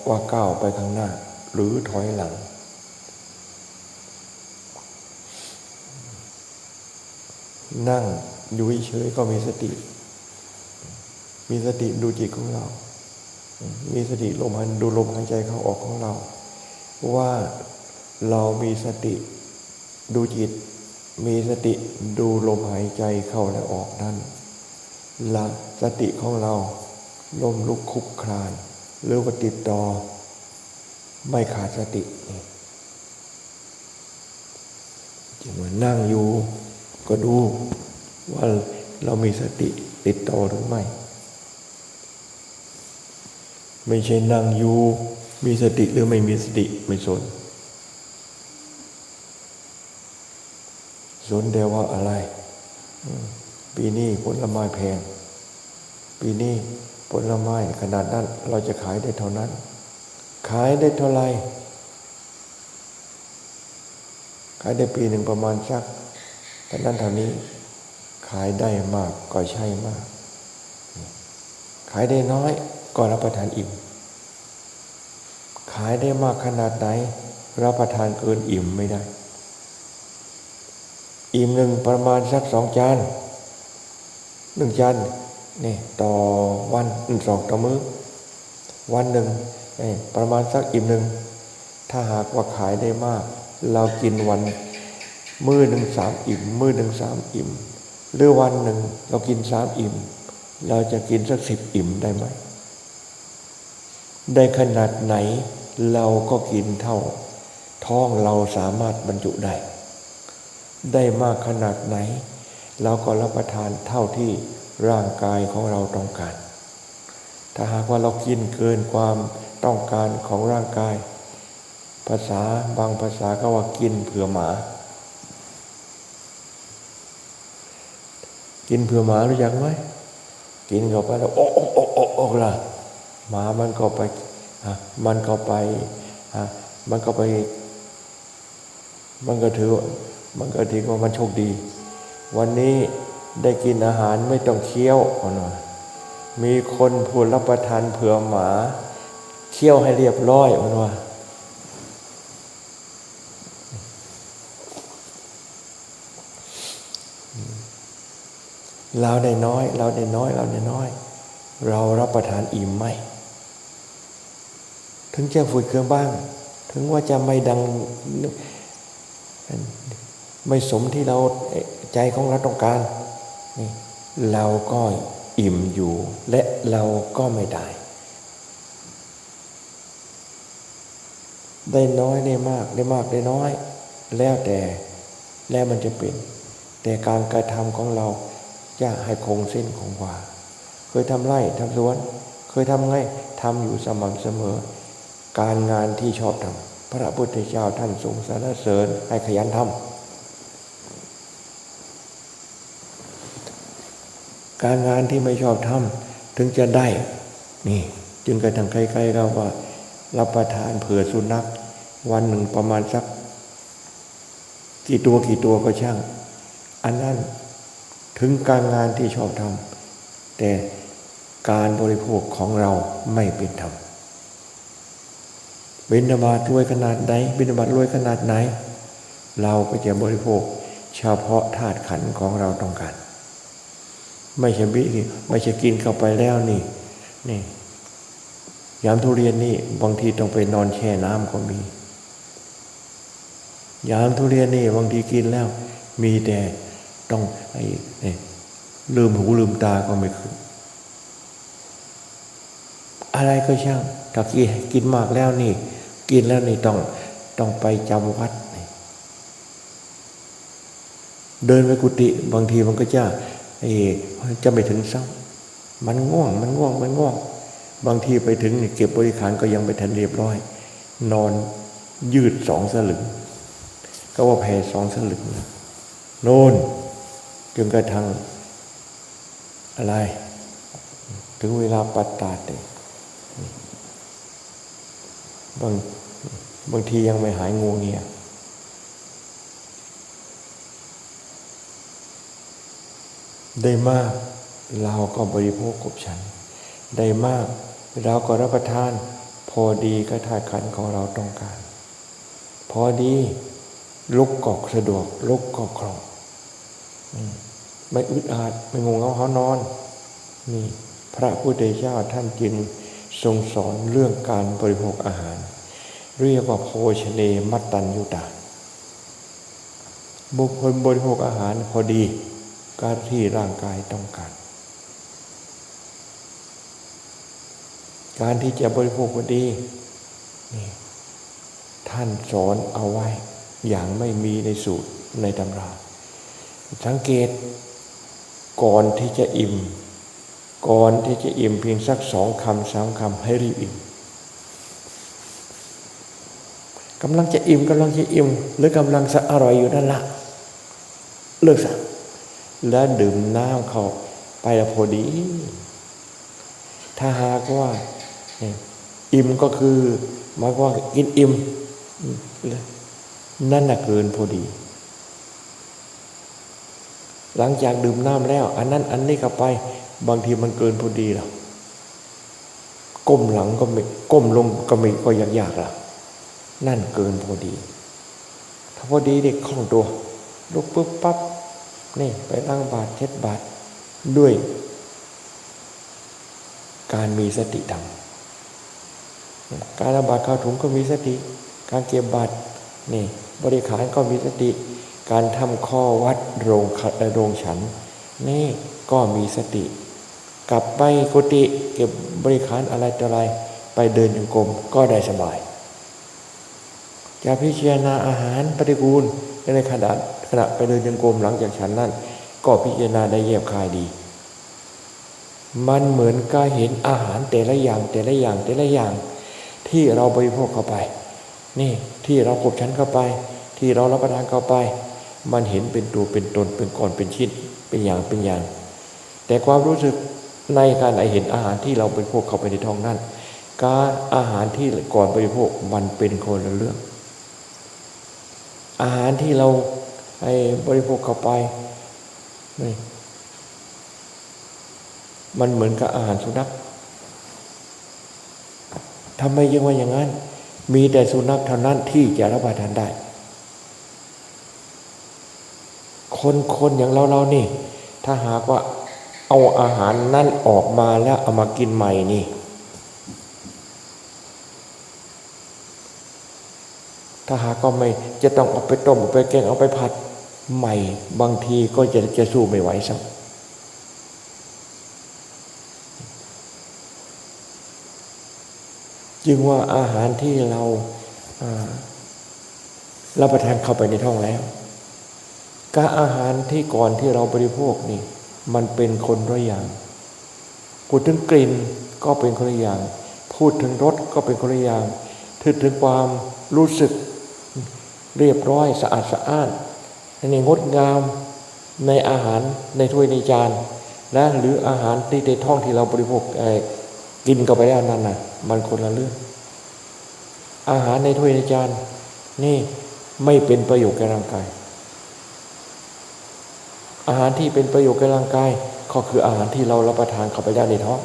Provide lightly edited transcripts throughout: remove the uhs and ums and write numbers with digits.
ว่าก้าวไปข้างหน้าหรือถอยหลังนั่งอยู่เฉยก็มีสติดูจิตของเรามีสติดูลมหายใจเข้าออกของเราว่าเรามีสติดูจิตมีสติดูลมหายใจเข้าและออกนั้นละสติของเราล้มลุกคลุกคลานหรือว่าติดต่อไม่ขาดสติจึงว่านั่งอยู่ก็ดูว่าเรามีสติติดต่อหรือไม่ใช่นั่งอยู่มีสติหรือไม่มีสติไม่สนแต่ว่าอะไรปีนี้ผลไม้แพงปีนี้ผลไม้ขนาดนั้นเราจะขายได้เท่านั้นขายได้เท่าไรขายได้ปีหนึ่งประมาณสักแต่นั้นเท่านี้ขายได้มากก็ใช่มากขายได้น้อยก็รับประทานอิ่มขายได้มากขนาดไหนรับประทานเกินอิ่มไม่ได้อิ่มหนึ่งประมาณสัก2 จาน1 จานนี่ต่อวัน2 ต่อมื้อวันหนึ่งประมาณสักอิ่มหนึ่งถ้าหากว่าขายได้มากเรากินวันมื้อหนึ่ง3 อิ่มมื้อหนึ่ง3 อิ่มหรือวันหนึ่งเรากิน3 อิ่มเราจะกินสัก10 อิ่มได้ไหมได้ขนาดไหนเราก็กินเท่าท้องเราสามารถบรรจุได้มากขนาดไหนเราก็รับประทานเท่าที่ร่างกายของเราต้องการถ้าหากว่าเรากินเกินความต้องการของร่างกายบางภาษาก็ว่ากินเผื่อหมากินเผื่อหมารู้จักไหมกินเข้าไปแล้วโอ๊กล่ะหมามันก็ไปมันก็ถือว่ามันโชคดีวันนี้ได้กินอาหารไม่ต้องเคี้ยวมีคนพูดรับประทานเผื่อหมาเคี้ยวให้เรียบร้อยว่าเราได้น้อยเรารับประทานอิ่มไหมถึงจะฝืดเคืองบ้างถึงว่าจะไม่ดังไม่สมที่เราใจของเราต้องการนี่เราก็อิ่มอยู่และเราก็ไม่ได้น้อยได้มากได้น้อยแล้วมันจะเป็นแต่การกระทำของเราจะให้คงเส้นคงวาเคยทำไร่ทำสวนเคยทำไงทำอยู่สม่ำเสมอการงานที่ชอบทำพระพุทธเจ้าท่านทรงสรรเสริญให้ขยันทำการงานที่ไม่ชอบทำถึงจะได้นี่จึงกระทั่งใครๆเราว่ารับประทานเผื่อสุนัขวันหนึ่งประมาณสักกี่ตัวก็ช่างอันนั้นถึงการงานที่ชอบทำแต่การบริโภคของเราไม่เป็นธรรมบิณฑบาตรวยขนาดไหนเราก็จะบริโภคเฉพาะธาตุขันธ์ของเราต้องการไม่ใช่กินเข้าไปแล้วนี่ยามทุเรียนนี่บางทีต้องไปนอนแช่น้ำก็มียามทุเรียนนี่บางทีกินแล้วมีแต่ต้องลืมหูลืมตาก็ไม่ขึ้นอะไรก็ช่างถ้ากินมากแล้วนี่กินแล้วนี่ต้องไปจำวัดเดินไปกุฏิบางทีมันก็จะไม่ถึงซ้ำมันง่วงบางทีไปถึงเก็บบริขารก็ยังไม่ทันเรียบร้อยนอนยืด2 สลึงก็ว่าแผ่2 สลึงโน่นจนกระทั่งอะไรถึงเวลาปัตตาติบางทียังไม่หายงัวเงียได้มากเราก็บริโภคกบฉันได้มากเราก็รับประทานพ พอดีก็ธาตุขันธ์ของเราต้องการพอดีลุกก็สะดวกลุกก็คล่องไม่อึดอัดไม่งงเงาหานอนนี่พระพุทธเจ้าท่านจึงทรงสอนเรื่องการบริโภคอาหารเรียกว่าโภชเนมัตตัญญูตาบุคคลบริโภคอาหารพอดีการที่ร่างกายต้องการการที่จะบริโภคพอดีนี่ท่านสอนเอาไว้อย่างไม่มีในสูตรในตำราสังเกตก่อนที่จะอิ่มเพียงสัก2 คำ 3 คำให้รีบอิ่มกำลังจะอิ่มหรือกำลังจะอร่อยอยู่นั่นละเลิกสั่งแล้วดื่มน้ำเข้าไปแล้วพอดีถ้าหากว่าอิ่มก็คือหมายว่ากินอิ่มนั่นน่ะเกินพอดีหลังจากดื่มน้ำแล้วอันนั้นอันนี้เข้าไปบางทีมันเกินพอดีแล้วก้มหลังก็ไม่ก้มลงก็ไม่ก็ยากๆล่ะนั่นเกินพอดีถ้าพอดีเด็กคล่องตัวลุกปุ๊บปั๊บนี่ไปล้างบาตรเช็ดบาตรด้วยการมีสติธรรมการล้างบาตรเข้าถุงก็มีสติการเก็บบาตรนี่บริขารก็มีสติการทำข้อวัดโรงฉันนี่ก็มีสติกลับไปกุฏิเก็บบริขารอะไรต่ออะไรไปเดินจงกรมก็ได้สบายจะพิจารณาอาหารปฏิกูลในขณะไปเดินจงกรมหลังจากฉันนั้นก็พิจารณาได้แยบคายดีมันเหมือนกับเห็นอาหารแต่ละอย่างที่เราบริโภคเข้าไปนี่ที่เราขบฉันเข้าไปที่เรารับประทานเข้าไปมันเห็นเป็นตัวเป็นตนเป็นก้อนเป็นชิ้นเป็นอย่างแต่ความรู้สึกในการเห็นอาหารที่เราบริโภคเข้าไปในท้องนั้นการอาหารที่ก่อนบริโภคมันเป็นคนละเรื่องอาหารที่เราบริโภคเข้าไปนี่มันเหมือนกับอาหารสุนัขทำไมยังว่าอย่างนั้นมีแต่สุนัขเท่านั้นที่จะรับประทานได้คนอย่างเรานี่ถ้าหากว่าเอาอาหารนั่นออกมาแล้วเอามากินใหม่นี่ถ้าหากก็ไม่จะต้องเอาไปต้มเอาไปแกงเอาไปผัดใหม่บางทีก็จะสู้ไม่ไหวสักจึงว่าอาหารที่เรารับประทานเข้าไปในท้องแล้วกับอาหารที่ก่อนที่เราบริโภคนี่มันเป็นคนละอย่างพูดถึงกลิ่นก็เป็นคนละอย่างพูดถึงรสก็เป็นคนละอย่างพูดถึงความรู้สึกเรียบร้อยสะอาดสะอ้านในงดงามในอาหารในถ้วยในจานและหรืออาหารที่ในท้องที่เราบริโภคกินเข้าไปแล้วนั่นน่ะมันคนละเรื่องอาหารในถ้วยในจานนี่ไม่เป็นประโยชน์แก่ร่างกายอาหารที่เป็นประโยชน์แก่ร่างกายก็คืออาหารที่เรารับประทานเข้าไปได้ในท้อง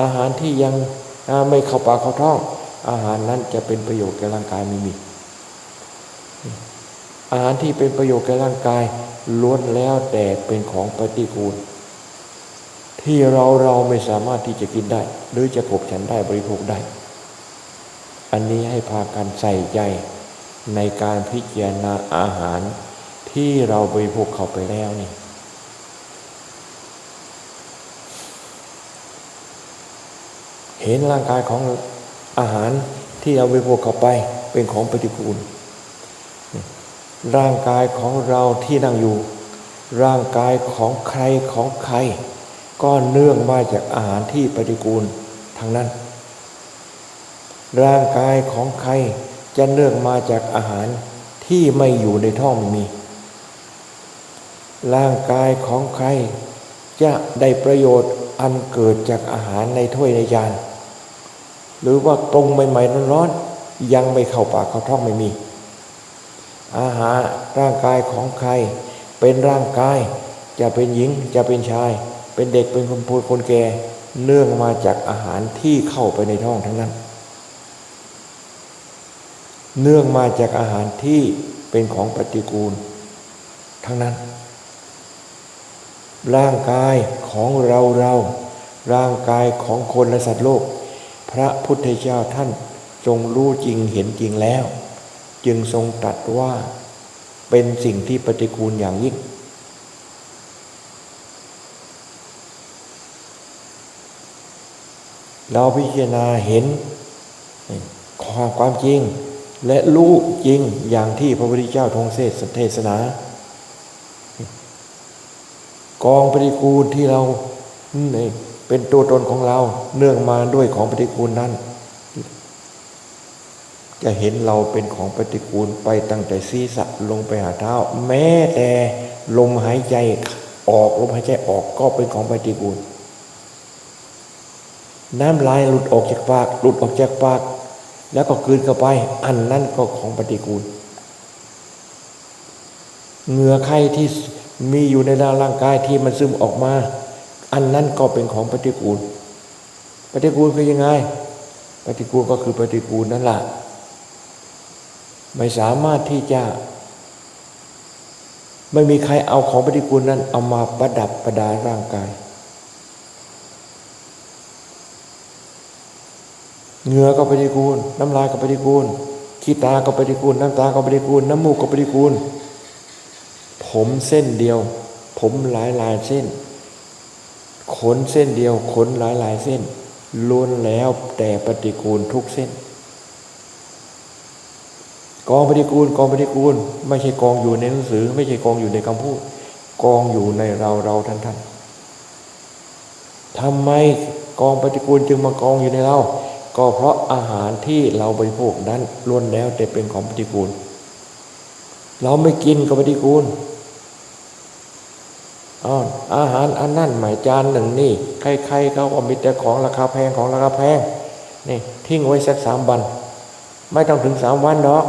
อาหารที่ยังไม่เข้าปากเข้าท้องอาหารนั้นจะเป็นประโยชน์แก่ร่างกายไม่มีอาหารที่เป็นประโยชน์แก่ร่างกายล้วนแล้วแต่เป็นของปฏิกูลที่เราไม่สามารถที่จะกินได้หรือจะขบฉันได้บริโภคได้อันนี้ให้พากันใส่ใจในการพิจารณาอาหารที่เราบริโภคเข้าไปแล้วนี่เห็นร่างกายของอาหารที่เราบริโภคเข้าไปเป็นของปฏิกูลร่างกายของเราที่นั่งอยู่ร่างกายของใครก็เนื่องมาจากอาหารที่ปฏิกูลทั้งนั้นร่างกายของใครจะเนื่องมาจากอาหารที่ไม่อยู่ในท้องไม่มีร่างกายของใครจะได้ประโยชน์อันเกิดจากอาหารในถ้วยในจานหรือว่าปรุงใหม่ๆร้อนๆยังไม่เข้าปากเข้าท้องไม่มีอาหารร่างกายของใครเป็นร่างกายจะเป็นหญิงจะเป็นชายเป็นเด็กเป็นคนพูดคนแก่เนื่องมาจากอาหารที่เข้าไปในท้องทั้งนั้น เนื่องมาจากอาหารที่เป็นของปฏิกูลทั้งนั้นร่างกายของเราร่างกายของคนและสัตว์โลกพระพุทธเจ้าท่านทรงรู้จริงเห็นจริงแล้วจึงทรงตรัสว่าเป็นสิ่งที่ปฏิกูลอย่างยิ่งเราพิจารณาเห็นความจริงและรู้จริงอย่างที่พระพุทธเจ้าทรงเทศนากองปฏิกูลที่เราเป็นตัวตนของเราเนื่องมาด้วยของปฏิกูลนั้นจะเห็นเราเป็นของปฏิกูลไปตั้งแต่ศีรษะลงไปหาเท้าแม้แต่ลมหายใจออกก็เป็นของปฏิกูลน้ำลายหลุดออกจากปากแล้วก็กลืนเข้าไปอันนั้นก็ของปฏิกูลเหงื่อใครที่มีอยู่ในร่างกายที่มันซึมออกมาอันนั้นก็เป็นของปฏิกูลคือยังไงปฏิกูลก็คือปฏิกูลนั่นแหละไม่สามารถที่จะไม่มีใครเอาของปฏิกูลนั้นเอามาประดับประดาร่างกายเหงื่อก็ปฏิกูลน้ำลายก็ปฏิกูลขี้ตาก็ปฏิกูลน้ำตาก็ปฏิกูลน้ำมูกก็ปฏิกูลผมเส้นเดียวผมหลายเส้นขนเส้นเดียวขนหลายเส้นล้วนแล้วแต่ปฏิกูลทุกเส้นกองปฏิกูลไม่ใช่กองอยู่ในหนังสือไม่ใช่กองอยู่ในคำพูดกองอยู่ในเราท่านทำไมกองปฏิกูลจึงมากองอยู่ในเราก็เพราะอาหารที่เราบริโภคนั้นล้วนแล้วแต่เป็นของปฏิกูลเราไม่กินก็ปฏิกูลอาหารอันนั้นหมายจานหนึ่งนี่ใครๆเขาก็มีแต่ของราคาแพงนี่ทิ้งไว้สัก3 วันไม่ต้องถึง3 วันดอก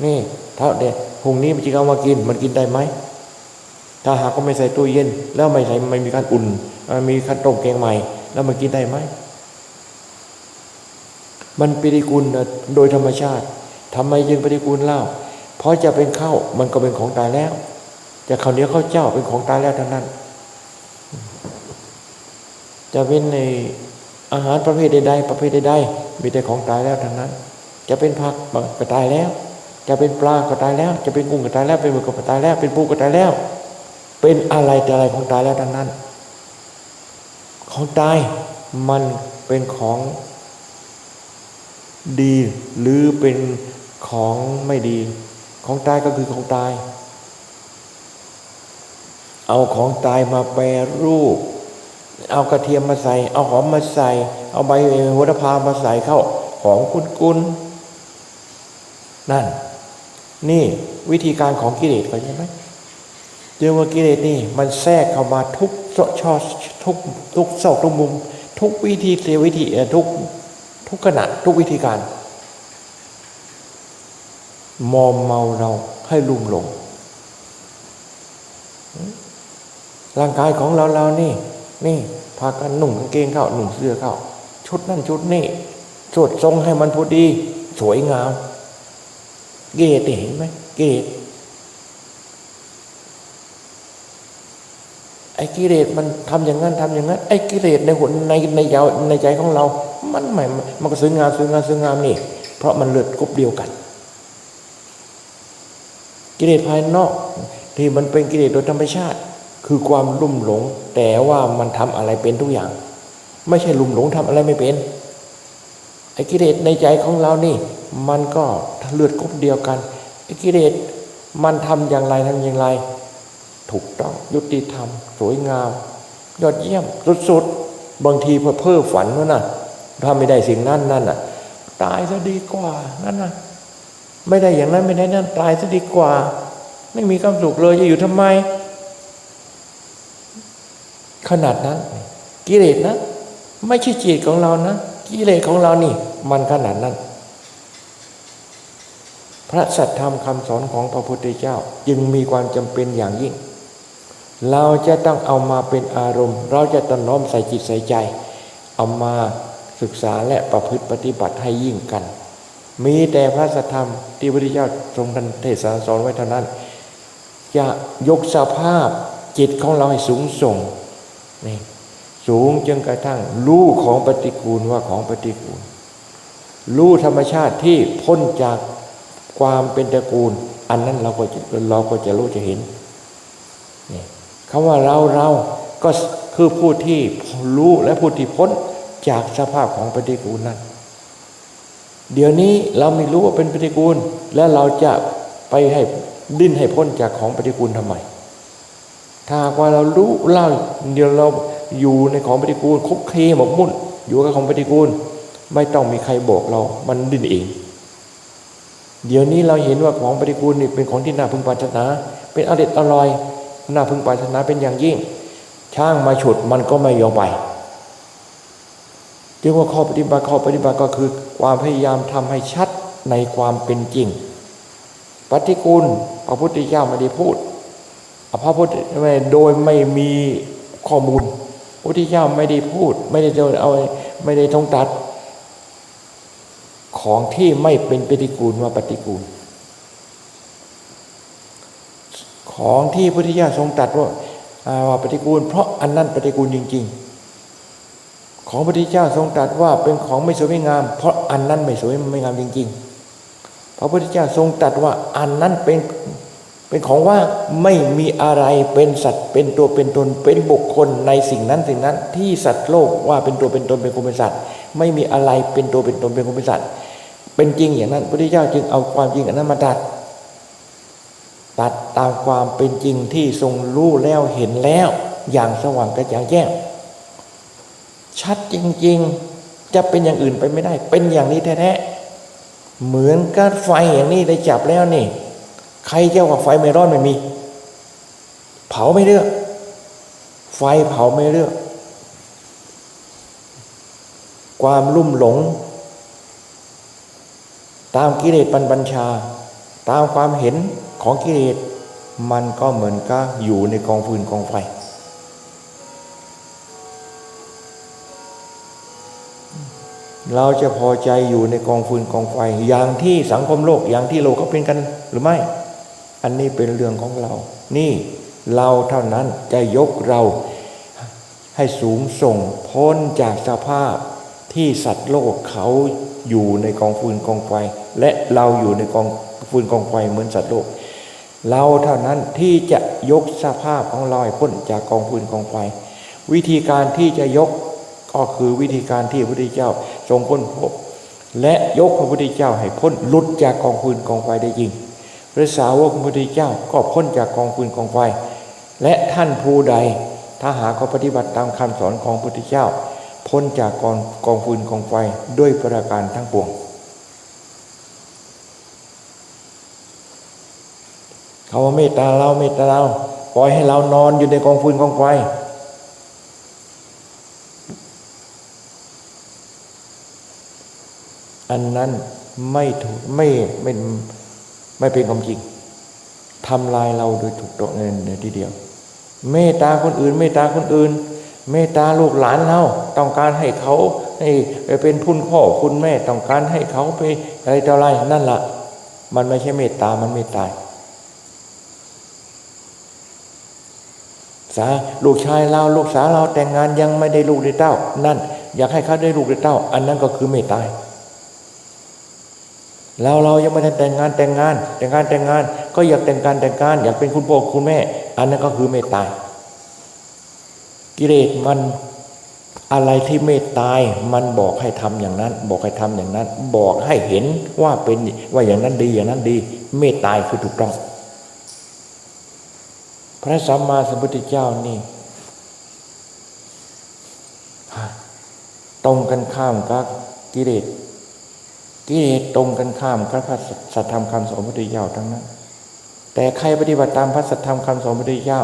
นี่เท่าเด็ดพรุ่งนี้มันจะเอามากินมันกินได้ไหมถ้าหากก็ไม่ใส่ตู้เย็นแล้วไม่มีการอุ่นมีการต้มแกงใหม่แล้วมันกินได้ไหมมันปฏิกูลโดยธรรมชาติทำไมจึงปฏิกูลเล่าเพราะจะเป็นข้าวมันก็เป็นของตายแล้วจะข้าวเหนียวข้าวเจ้าเป็นของตายแล้วทั้งนั้นจะเป็นในอาหารประเภทใดมีแต่ของตายแล้วทั้งนั้นจะเป็นผักก็ตายแล้วจะเป็นปลาก็ตายแล้วจะเป็นกุ้งก็ตายแล้วเป็นหมึกก็ตายแล้วเป็นปูก็ตายแล้วเป็นอะไรแต่อะไรของตายแล้วทั้งนั้นของตายมันเป็นของดีหรือเป็นของไม่ดีของตายก็คือของตายเอาของตายมาแปรรูปเอากระเทียมมาใส่เอาหอมมาใส่เอาใบโหระพามาใส่เข้าหอมกุนนั่นนี่วิธีการของกิเลสเข้าใจไหมเจอว่ากิเลสนี่มันแทรกเข้ามาทุกช่อทุกซอกทุกมุมทุกวิธีทุกขณะทุกวิธีการมอมเมาเราให้ลุ่มหลงร่างกายของเรานี่พากันนุ่งกางเกงเข้านุ่งเสื้อเข้าชุดนั่นชุดนี่สวดทรงให้มันพอดีสวยงามเกศเห็นไหมเกศไอ้กิเลสมันทำอย่างนั้นไอ้กิเลสในหัวในใจของเรามันก็สวยงามนี่เพราะมันเลือดกรุ๊ปเดียวกันกิเลสภายนอกที่มันเป็นกิเลสโดยธรรมชาติคือความลุ่มหลงแต่ว่ามันทำอะไรเป็นทุกอย่างไม่ใช่ลุ่มหลงทำอะไรไม่เป็นไอ้กิเลสในใจของเรานี่มันก็เลือดกรุ๊ปเดียวกันไอ้กิเลสมันทำอย่างไรถูกต้องยุติธรรมสวยงามยอดเยี่ยมสุดๆบางทีเพ้อฝันว่าน่ะถ้าไม่ได้สิ่งนั้นน่ะตายซะดีกว่านั่นน่ะไม่ได้อย่างนั้นไม่ได้นั่นตายซะดีกว่าไม่มีความสุขเลยจะอยู่ทำไมขนาดนั้นกิเลสนะไม่ใช่จิตของเรานะกิเลสของเรานี่มันขนาดนั้นพระสัทธรรมคำสอนของพระพุทธเจ้าจึงมีความจำเป็นอย่างยิ่งเราจะต้องเอามาเป็นอารมณ์เราจะต้องน้อมใส่จิตใส่ใจเอามาศึกษาและประพฤติปฏิบัติให้ยิ่งกัน มีแต่พระสัทธรรมที่พระพุทธเจ้าทรงเทศนาสอนไว้เท่านั้นจะยกสภาพจิตของเราให้สูงส่งนี่สูงจนกระทั่งรู้ของปฏิกูลว่าของปฏิกูลรู้ธรรมชาติที่พ้นจากความเป็นตระกูลอันนั้นเราก็จะรู้จะเห็นนี่คำว่าเราก็คือผู้ที่รู้และผู้ที่พ้นจากสภาพของปฏิกูลนั้นเดี๋ยวนี้เราไม่รู้ว่าเป็นปฏิกูลแล้วเราจะไปให้ดิ้นให้พ้นจากของปฏิกูลทำไมถ้าว่าเรารู้เดี๋ยวเราอยู่ในของปฏิกูลคุกคีหมกมุ่นอยู่กับของปฏิกูลไม่ต้องมีใครบอกเรามันดิ้นเองเดี๋ยวนี้เราเห็นว่าของปฏิกูลนี่เป็นของที่น่าพึงปรารถนาเป็นอร่อยน่าพึงปรารถนาเป็นอย่างยิ่งช่างมาฉุดมันก็ไม่ยอมไปจึงว่าข้อปฏิบัติก็คือความพยายามทำให้ชัดในความเป็นจริงปฏิกูลพระพุทธเจ้าไม่ได้พูดพระพุทธโดยไม่มีข้อมูลพระพุทธเจ้าไม่ได้พูดไม่ได้ทรงตรัสของที่ไม่เป็นปฏิกูลว่าปฏิกูลของที่พระพุทธเจ้าทรงตรัสว่าปฏิกูลเพราะอันนั้นปฏิกูลจริงๆของพระพุทธเจ้าทรงตรัสว่าเป็นของไม่สวยไม่งามเพราะอันนั้นไม่สวยไม่งามจริงๆพระพุทธเจ้าทรงตรัสว่าอันนั้นเป็นของว่าไม่มีอะไรเป็นสัตว์เป็นตัวเป็นตนเป็นบุคคลในสิ่งนั้นที่สัตว์โลกว่าเป็นตัวเป็นตนเป็นคนเป็นสัตว์ไม่มีอะไรเป็นตัวเป็นตนเป็นคนเป็นสัตว์เป็นจริงอย่างนั้นพระพุทธเจ้าจึงเอาความจริงอันนั้นมาตัดตามความเป็นจริงที่ทรงรู้แล้วเห็นแล้วอย่างสว่างกระจ่างแจ้งชัดจริงๆจะเป็นอย่างอื่นไปไม่ได้เป็นอย่างนี้แท้ๆเหมือนกับไฟอย่างนี้ได้จับแล้วนี่ใครเจ้าว่าไฟไม่ร้อนไม่มีเผาไม่เลือกไฟเผาไม่เลือกความลุ่มหลงตามกิเลสบัญชาตามความเห็นของกิเลสมันก็เหมือนกับอยู่ในกองฟืนกองไฟเราจะพอใจอยู่ในกองฟืนกองไฟอย่างที่สังคมโลกอย่างที่โลกเขาเป็นกันหรือไม่อันนี้เป็นเรื่องของเรานี่เราเท่านั้นจะยกเราให้สูงส่งพ้นจากสภาพที่สัตว์โลกเขาอยู่ในกองฟืนกองไฟและเราอยู่ในกองฟืนกองไฟเหมือนสัตว์โลกเราเท่านั้นที่จะยกสภาพของเราให้พ้นจากกองฟืนกองไฟวิธีการที่จะยกก็คือวิธีการที่พระพุทธเจ้าทรงค้นพบและยกพระพุทธเจ้าให้พ้นหลุดจากกองฟืนกองไฟได้จริงพระสาวกพระพุทธเจ้าก็พ้นจากกองฟืนกองไฟและท่านผู้ใดถ้าหากเขาปฏิบัติตามคำสอนของพระพุทธเจ้าพ้นจากกองฟืนกองไฟด้วยประการทั้งปวงเขาว่าเมตตาเราปล่อยให้เรานอนอยู่ในกองฟืนกองไฟอันนั้นไม่ถูกไม่เป็นความจริงทำลายเราโดยถูกต้องในทีเดียวเมตตาคนอื่นเมตตาลูกหลานเราต้องการให้เขาให้เป็นคุณพ่อคุณแม่ต้องการให้เขาไปอะไรต่ออะไรนั่นล่ะมันไม่ใช่เมตตามันเมตตาลูกชายเราลูกสาวเราแต่งงานยังไม่ได้ลูกได้เต้านั่นอยากให้เขาได้ลูกได้เต้าอันนั้นก็คือเมตตาเรายังไม่ได้แต่งงานก็อยากแต่งงานอยากเป็นคุณพ่อคุณแม่อันนั้นก็คือเมตตากิเลสมันอะไรที่เมตตามันบอกให้ทำอย่างนั้นบอกให้เห็นว่าเป็นว่าอย่างนั้นดีเมตตาคือถูกต้องพระสัมมาสัมพุทธเจ้านี่ตรงกันข้ามกับกิเลสตรงกันข้ามกับพระสัทธรรมคำสอนพระพุทธเจ้าทั้งนั้นแต่ใครปฏิบัติตามพระสัทธรรมคำสอนพระพุทธเจ้า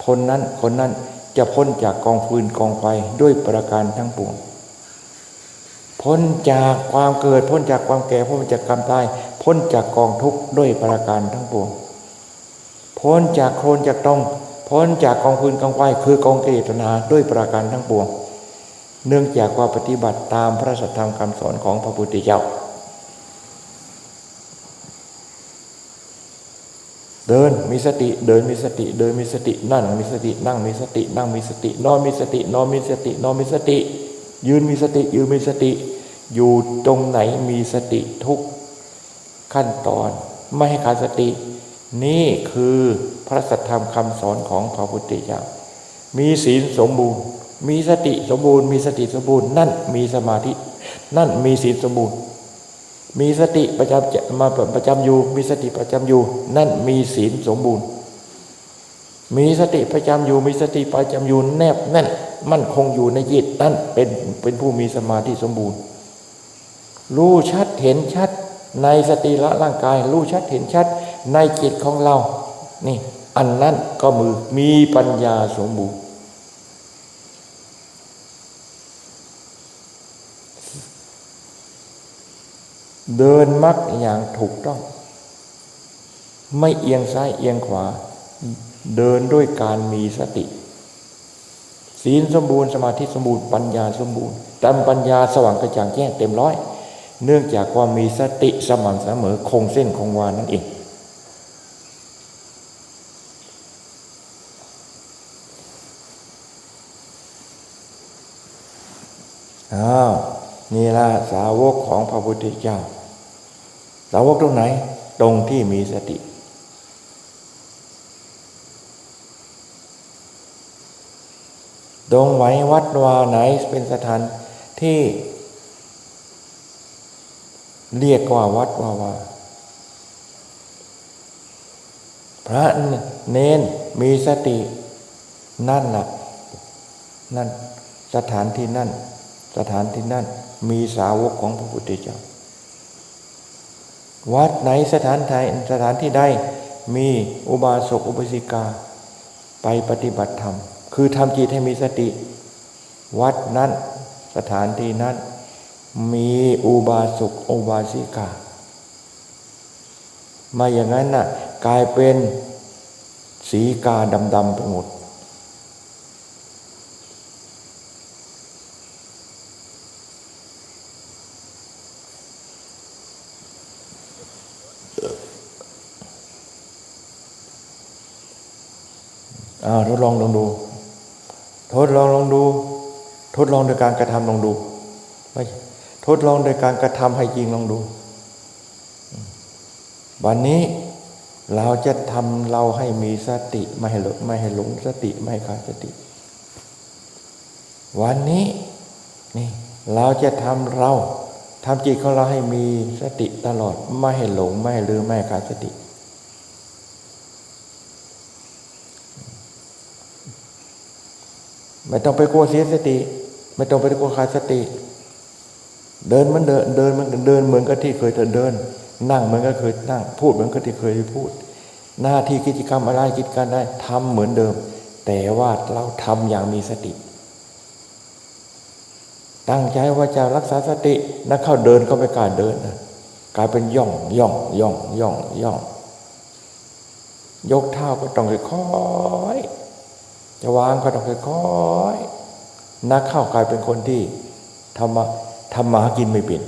คนนั้นจะพ้นจากกองฟืนกองไฟด้วยประการทั้งปวงพ้นจากความเกิดพ้นจากความแก่พ้นจากความตายพ้นจากกองทุกข์ด้วยประการทั้งปวงพ้นจากโคลนจากตมพ้นจากกองฟืนกองไฟคือกองกิเลสตัณหาด้วยประการทั้งปวงเนื่องจากว่าปฏิบัติตามพระสัทธรรมคำสอนของพระพุทธเจ้า เดินมีสติเดินมีสติเดินมีสตินั่งมีสตินั่งมีสตินั่งมีสตินอนมีสตินอนมีสตินอนมีสติยืนมีสติยืนมีสติอยู่ตรงไหนมีสติทุกขั้นตอนไม่ให้ขาดสตินี่คือพระสัทธรรมคำสอนของพระพุทธเจ้ามีศีลสมบูรณ์มีสติสมบูรณ์มีสติสมบูรณ์นั่นมีสมาธินั่นมีศีลสมบูรณ์มีสติประจำอยู่มีสติประจำอยู่นั่นมีศีลสมบูรณ์มีสติประจำอยู่มีสติประจำอยู่แนบแน่นมั่นคงอยู่ในจิตนั่นเป็นผู้มีสมาธิสมบูรณ์รู้ชัดเห็นชัดในสติละร่างกายรู้ชัดเห็นชัดในจิตของเรานี่อันนั้นก็มีปัญญาสมบูรณ์เดินมรรคอย่างถูกต้องไม่เอียงซ้ายเอียงขวาเดินด้วยการมีสติศีลสมบูรณ์สมาธิสมบูรณ์ปัญญาสมบูรณ์แต่ปัญญาสว่างกระจ่างแจ้งเต็มร้อยเนื่องจากความมีสติสม่ำเสมอคงเส้นคงวานั่นเองนี่ล่ะสาวกของพระพุทธเจ้าสาวกตรงไหนตรงที่มีสติตรงไหนวัดวาไหนเป็นสถานที่เรียกว่าวัดวาพระเนนมีสตินั่นล่ะนั่นสถานที่นั่นมีสาวกของพระพุทธเจ้าวัดไหนสถานที่ใดมีอุบาสกอุบาสิกาไปปฏิบัติธรรมคือทำจิตให้มีสติวัดนั้นสถานที่นั้นมีอุบาสกอุบาสิกามาอย่างนั้นน่ะกลายเป็นสีกาดำๆไปหมดทดลองลองดูทดลองโดยการกระทำลองดูไม่ทดลองโดยการกระทำให้จริงลองดูวันนี้เราจะทำเราให้มีสติไม่ให้หลงสติไม่ให้ขาดสติวันนี้นี่เราจะทำจิตของเราให้มีสติตลอดไม่ให้หลงไม่ให้ลืมไม่ให้ขาดสติไม่ต้องไปกลัวเสียสติไม่ต้องไปกลัวขาดสติเดินเหมือนกับที่เคยเดินนั่งเหมือนก็เคยนั่งพูดเหมือนกับที่เคยพูดหน้าที่กิจกรรมอะไรกิจการได้ทำเหมือนเดิมแต่ว่าเราทำอย่างมีสติตั้งใจว่าจะรักษาสตินักเข้าเดินก็ไม่กล้าเดินกลายเป็นย่องยกเท้าก็ต้องค่อยๆจะวางก็ต้องค่อยๆนักเข้ากลายเป็นคนที่ทำมาหากินไม่เป็น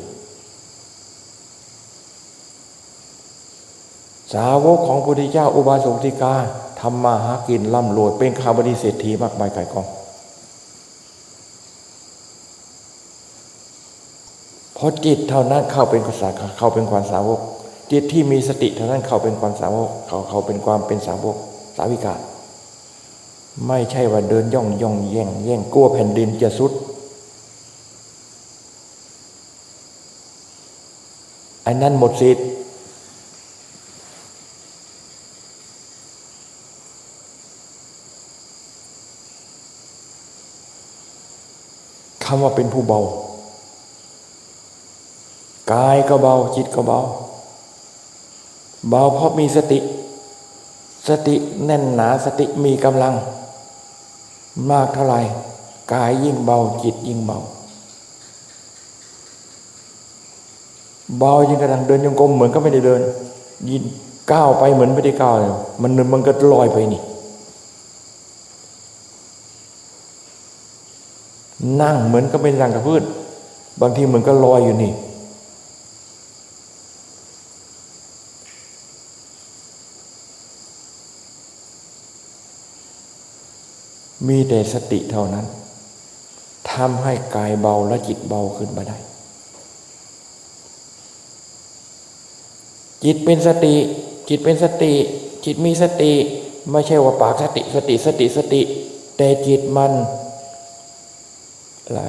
สาวกของพระพุทธเจ้าอุบาสกอุบาสิกาทำมาหากินร่ำรวยเป็นข้าบดีเศรษฐีมากมายไก่กองเพราะจิตเท่านั้นเข้าเป็นความสาวกจิตที่มีสติเท่านั้นเข้าเป็นความสาวกเขาเป็นความเป็นสาวกสาวิกาไม่ใช่ว่าเดินย่องแย่งกลัวแผ่นดินจะทรุดอันนั้นหมดสิทธิ์คำว่าเป็นผู้เบากายก็เบาจิตก็เบาเพราะมีสติแน่นหนาสติมีกำลังมากเท่าไหร่กายยิ่งเบาจิตยิ่งเบายิ่งกระดังเดินจงกรมเหมือนก็ไม่ได้เดินยินก้าวไปเหมือนไม่ได้ก้าวเลยมันก็ลอยไปนี่นั่งเหมือนก็ไม่นั่งกับพื้นบางทีเหมือนก็ลอยอยู่นี่ มีแต่สติเท่านั้นทำให้กายเบาและจิตเบาขึ้นมาได้จิตเป็นสติจิตเป็นสติจิตมีสติไม่ใช่ว่าปากสติสติสติสติแต่จิตมันอะไร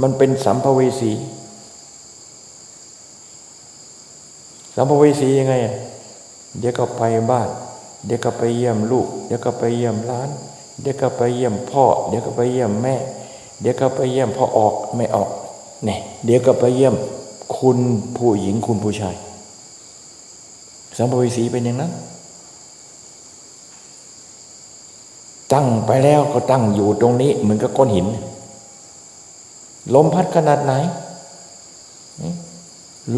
มันเป็นสัมภเวสีสัมภเวสียังไงเดี๋ยวก็ไปบ้านเดี๋ยวก็ไปเยี่ยมลูกเดี๋ยวก็ไปเยี่ยมหลานเดี๋ยวก็ไปเยี่ยมพ่อเดี๋ยวก็ไปเยี่ยมแม่เดี๋ยวก็ไปเยี่ยมพ่อออกไม่ออกเนี่ยเดี๋ยวก็ไปเยี่ยมคุณผู้หญิงคุณผู้ชายสัมภเวสีเป็นอย่างนั้นตั้งไปแล้วก็ตั้งอยู่ตรงนี้เหมือนกับก้อนหินลมพัดขนาดไหน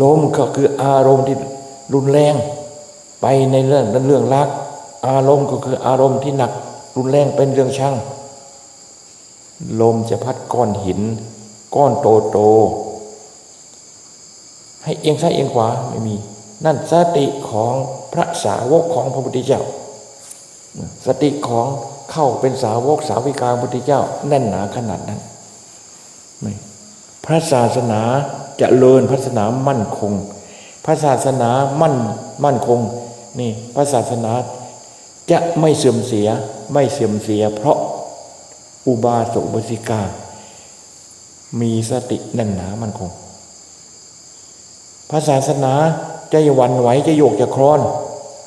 ลมก็คืออารมณ์ที่รุนแรงไปในเรื่องรักอารมณ์ก็คืออารมณ์ที่หนักรุนแรงเป็นเรื่องช่างลมจะพัดก้อนหินก้อนโตให้เอียงซ้ายเอียงขวาไม่มีนั่นสติของพระสาวกของพระพุทธเจ้าสติของเข้าเป็นสาวกสาวิกาพระพุทธเจ้าแน่นหนาขนาดนั้นพระศาสนาเจริญพระศาสนามั่นคงพระศาสนามั่นคงนี่พระศาสนาจะไม่เสื่อมเสียเพราะอุบาสกอุบาสิกามีสติแน่นหนามั่นคงพระศาสนาจะหวั่นไหวจะโยกจะคลอน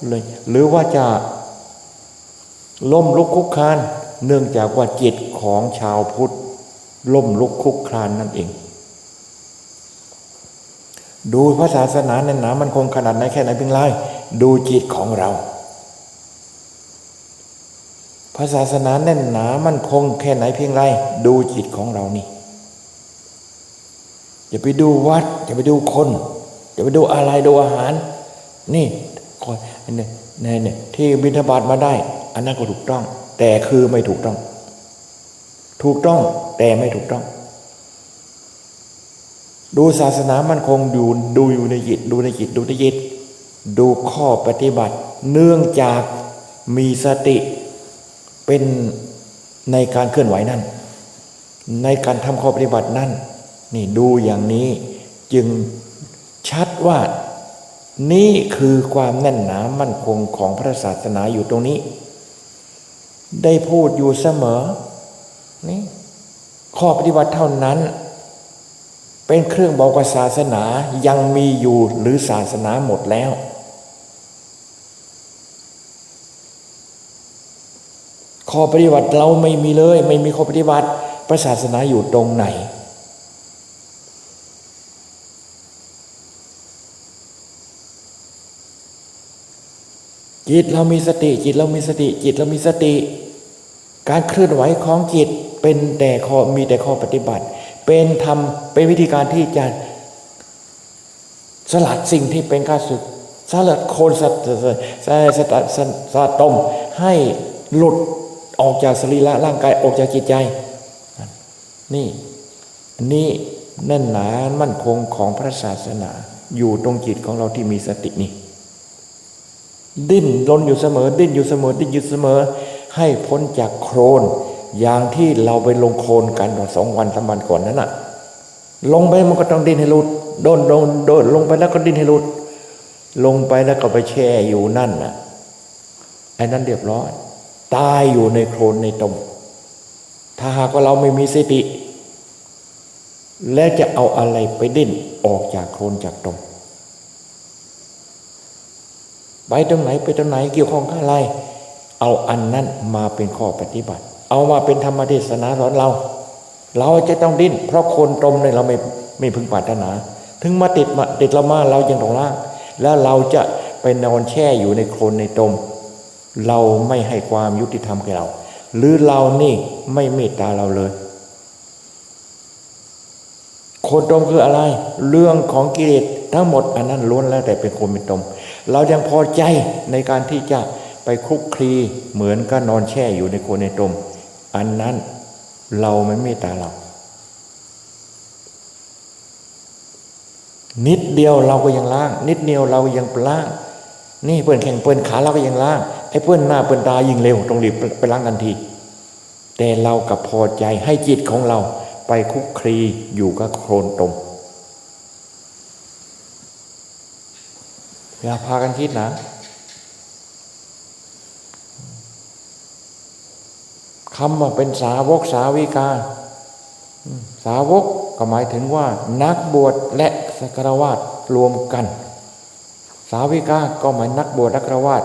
เลยหรือว่าจะล้มลุกคลุกคลานเนื่องจากว่าจิตของชาวพุทธล้มลุกคลุกคลานนั่นเองดูพระศาสนาแน่นหนามั่นคงขนาดไหนแค่ไหนเพียงไรดูจิตของเราพระศาสนาแน่นหนามั่นคงแค่ไหนเพียงไรดูจิตของเรานี่อย่าไปดูวัดอย่าไปดูคนอย่าไปดูอะไรดูอาหารนี่ที่บิณฑบาตมาได้อันนั้นก็ถูกต้องแต่คือไม่ถูกต้องแต่ไม่ถูกต้องดูศาสนามั่นคงดูอยู่ในจิตดูในจิตดูข้อปฏิบัติเนื่องจากมีสติเป็นในการเคลื่อนไหวนั่นในการทำข้อปฏิบัตินั่นนี่ดูอย่างนี้จึงชัดว่านี่คือความแน่นหนามั่นคงของพระศาสนาอยู่ตรงนี้ได้พูดอยู่เสมอนี่ข้อปฏิบัติเท่านั้นเป็นเครื่องบอกว่าศาสนายังมีอยู่หรือศาสนาหมดแล้วข้อปฏิบัติเราไม่มีเลยไม่มีข้อปฏิบัติพระศาสนาอยู่ตรงไหนจิตเรามีสติจิตเรามีสติการเคลื่อนไหวของจิตเป็นแต่มีแต่ข้อปฏิบัติเป็นวิธีการที่จะสลัดสิ่งที่เป็นข้าศึกสลัดโคนสัตว์ตมให้หลุดออกจากสรีระร่างกายออกจากจิตใจนี่แน่นหนามั่นคงของพระศาสนาอยู่ตรงจิตของเราที่มีสตินี่ดิ้นรนอยู่เสมอให้พ้นจากโคลนอย่างที่เราไปลงโคลนกัน2 วัน3 วันก่อนนั้นน่ะลงไปมันก็ต้องดิ้นให้หลุดโดนลงไปแล้วก็ดิ้นให้หลุดลงไปแล้วก็ไปแช่อยู่นั่นน่ะไอ้นั้นเรียบร้อยตายอยู่ในโคลนในตมถ้าหากว่าเราไม่มีสติและจะเอาอะไรไปดิ้นออกจากโคลนจากตมไปตรงไหนเกี่ยวข้องกับอะไรเอาอันนั้นมาเป็นข้อปฏิบัติเอามาเป็นธรรมเทศนาสอนเราจะต้องดิ้นเพราะโคลนตมเนี่ยเราไม่พึงปรารถนาถึงมาติดเรามาเรายังต้องล้างแล้วเราจะไปนอนแช่อยู่ในโคลนในตมเราไม่ให้ความยุติธรรมแก่เราหรือเรานี่ไม่เมตตาเราเลยโคลนตมคืออะไรเรื่องของกิเลสทั้งหมดอันนั้นล้วนแล้วแต่เป็นโคลนเป็นตมเรายังพอใจในการที่จะไปคลุกคลีเหมือนกับนอนแช่อยู่ในโคลนในตมอันนั้นเราไม่เมตตาเรานิดเดียวเราก็ยังล้างนิดเดียวเรายังล้างนี่เปื้อนแข้งเปื้อนขาเราก็ยังล้างไอ้เปื้อนหน้าเปื้อนตายิ่งเร็วต้องรีบไปล้างทันที แต่เรากับพอใจให้จิตของเราไปคุกคลีอยู่กับโคลนตมอย่าพากันคิดนะคำว่าเป็นสาวกสาวิกาสาวกก็หมายถึงว่านักบวชและฆราวาสรวมกันสาวิกาก็หมายนักบวชนักฆราวาส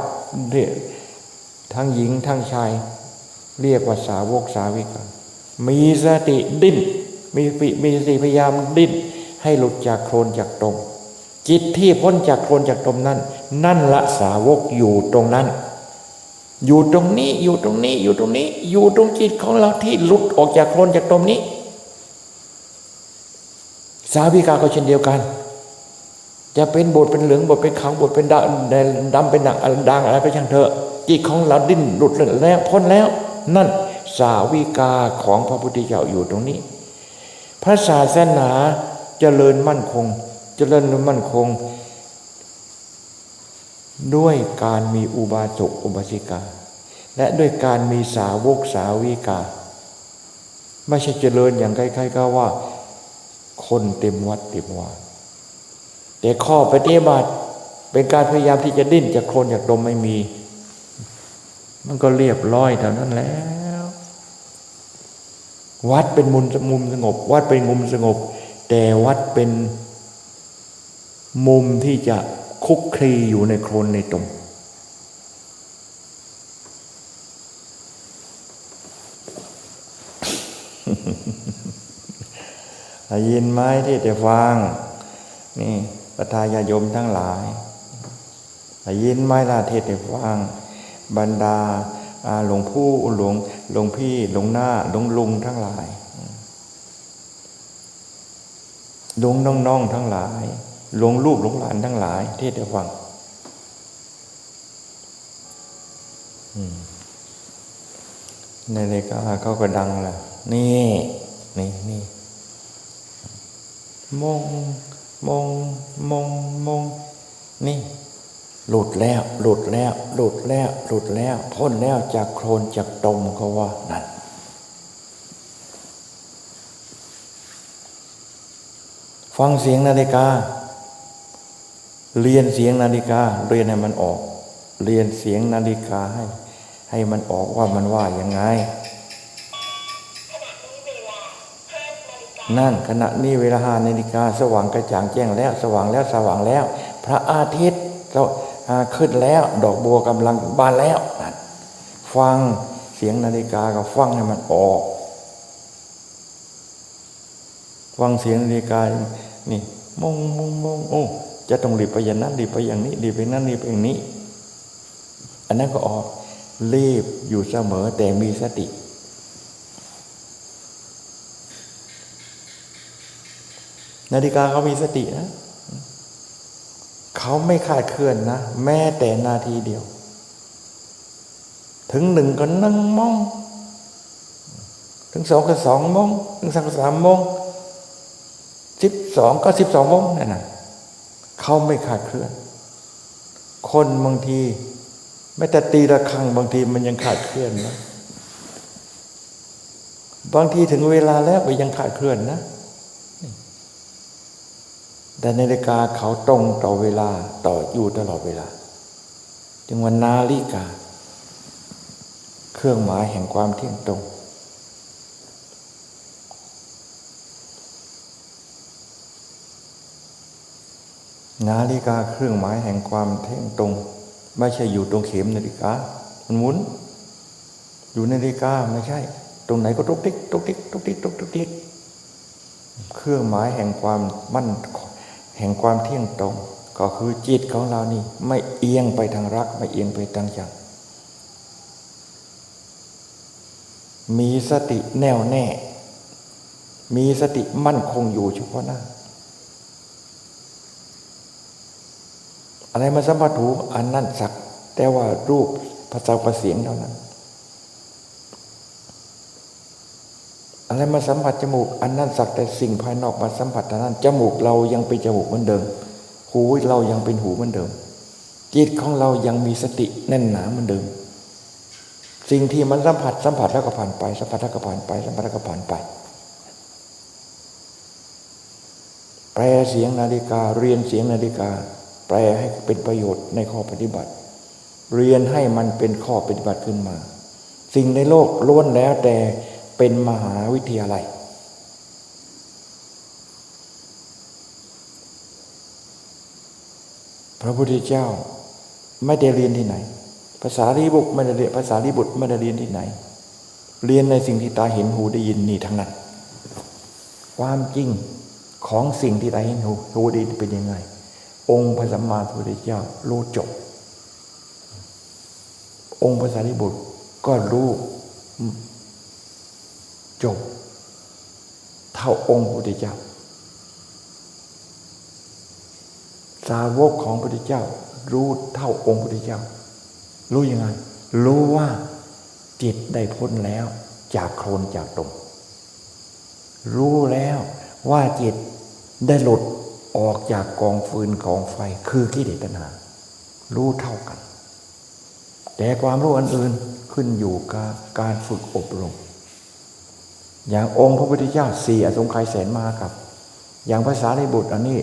ทั้งหญิงทั้งชายเรียกว่าสาวกสาวิกามีสติดิ้นมีสติพยายามดิ้นให้หลุดจากโคลนจากตมจิตที่พ้นจากโคลนจากตมนั้นนั่นละสาวกอยู่ตรงนั้นอยู่ตรงนี้อยู่ตรงนี้อยู่ตรงนี้อยู่ตรงจิตของเราที่หลุดออกจากโคลนจากตมนี้สาวิกาก็เช่นเดียวกันจะเป็นบทเป็นเหลืองบทเป็นขาวบทเป็นดำเป็นด่างอะไรก็ช่างเถอะจิตของเราดิ้นหลุดแล้วพ้นแล้วนั่นสาวิกาของพระพุทธเจ้าอยู่ตรงนี้พระศาสนาเจริญมั่นคงด้วยการมีอุบาสกอุบาสิกาและด้วยการมีสาวกสาวิกาไม่ใช่เจริญอย่างใครๆก็ว่าคนเต็มวัดเต็มวาแต่ข้อปฏิบัติเป็นการพยายามที่จะดิ้นจากโคลนจากตมไม่มีมันก็เรียบร้อยเท่านั้นแล้ววัดเป็นมุมสงบวัดเป็นมุมสงบแต่วัดเป็นมุมที่จะคุกคลีอยู่ในโคลนในตมได้ยินไหมที่จะฟังนี่ประทายาโยมทั้งหลายได้ยินไหมล่ะเทศน์ให้ฟังบรรดาหลวงผู้หลวงพี่หลวงหน้าหลวงลุงทั้งหลายหลวงน้องๆทั้งหลายหลวงลูกหลวงหลานทั้งหลายเทศน์ให้ฟังในรายการเขาก็ดังล่ะนี่มงนี่หลุดแล้วพ้นแล้วจากโคลนจากตมเขาว่านั่นฟังเสียงนาฬิกาเรียนเสียงนาฬิกาเรียนให้มันออกเรียนเสียงนาฬิกาให้มันออกว่ามันว่ายังไงนั่นขณะนี้เวลา5 นาฬิกาสว่างกระจ่างแจ้งแล้วสว่างแล้วพระอาทิตย์ขึ้นแล้วดอกบัวกำลังบานแล้วนั่นฟังเสียงนาฬิกาก็ฟังให้มันออกฟังเสียงนาฬิกานี่มงโอ้จะต้องรีบไปอย่างนั้นรีบไปอย่างนี้รีบไปนั้นรีบไปอย่างนี้อันนั้นก็ออกรีบอยู่เสมอแต่มีสตินาฬิกาเขามีสตินะเขาไม่คลาดเคลื่อนนะแม้แต่นาทีเดียวถึง1ก็นั่งมองถึง2ก็2 โมงถึง3ก็3 โมง12ก็12 โมงนั่นน่ะเขาไม่คลาดเคลื่อนคนบางทีแม้แต่ตีระฆังบางทีมันยังคลาดเคลื่อนนะบางทีถึงเวลาแล้วก็ยังคลาดเคลื่อนนะแต่นาฬิกาเขาตรงต่อเวลาต่ออยู่ตลอดเวลาจึงว่านาฬิกาเครื่องหมายแห่งความเที่ยงตรงนาฬิกาเครื่องหมายแห่งความเที่ยงตรงไม่ใช่อยู่ตรงเข็มนาฬิกามันหมุนอยู่นาฬิกาไม่ใช่ตรงไหนก็ตุ๊กติ๊กเครื่องหมายแห่งความมั่นแห่งความเที่ยงตรงก็คือจิตของเรานี่ไม่เอียงไปทางรักไม่เอียงไปทางชังมีสติแน่วแน่มีสติมั่นคงอยู่เฉพาะหน้าอะไรมาสัมผัสหูอันนั้นสักแต่ว่ารูปภาษาประเสียงเท่านั้นอะไรมาสัมผัสจมูกอันนั้นสักแต่สิ่งภายนอกมาสัมผัสเท่านั้นจมูกเรายังเป็นจมูกเหมือนเดิมหูเรายังเป็นหูเหมือนเดิมจิตของเรายังมีสติแน่นหนาเหมือนเดิม สิ่งที่มันสัมผัสแล้วก็ผ่านไปสัมผัสแล้วก็ผ่านไปสัมผัสแล้วก็ผ่านไปแปลเสียงนาฬิกาเรียนเสียงนาฬิกาแปลให้เป็นประโยชน์ในข้อปฏิบัติเรียนให้มันเป็นข้อปฏิบัติขึ้นมาสิ่งในโลกล้วนแล้วแต่เป็นมหาวิทยาลัยพระพุทธเจ้าไม่ได้เรียนที่ไหนภาษาลีบุตรไม่ได้เรียนภาษาลีบุตรไม่ได้เรียนที่ไหนเรียนในสิ่งที่ตาเห็นหูได้ยินนี่ทั้งนั้นความจริงของสิ่งที่ตาเห็นหูได้ยินเป็นยังไงองค์พระสัมมาสัมพุทธเจ้ารู้จบองค์ภาษาลีบุตรก็รู้จบเท่าองค์พระพุทธเจ้าสาวกของพระพุทธเจ้ารู้เท่าองค์พระพุทธเจ้ารู้ยังไงรู้ว่าจิตได้พ้นแล้วจากโคลนจากตมรู้แล้วว่าจิตได้หลุดออกจากกองฟืนกองไฟคือกิเลสตัณหารู้เท่ากันแต่ความรู้อันอื่นขึ้นอยู่กับการฝึกอบรมอย่างองค์พระพุทธเจ้าสี่อสงไขยแสนมหากัปอย่างภาษาลีบุตรอันนี้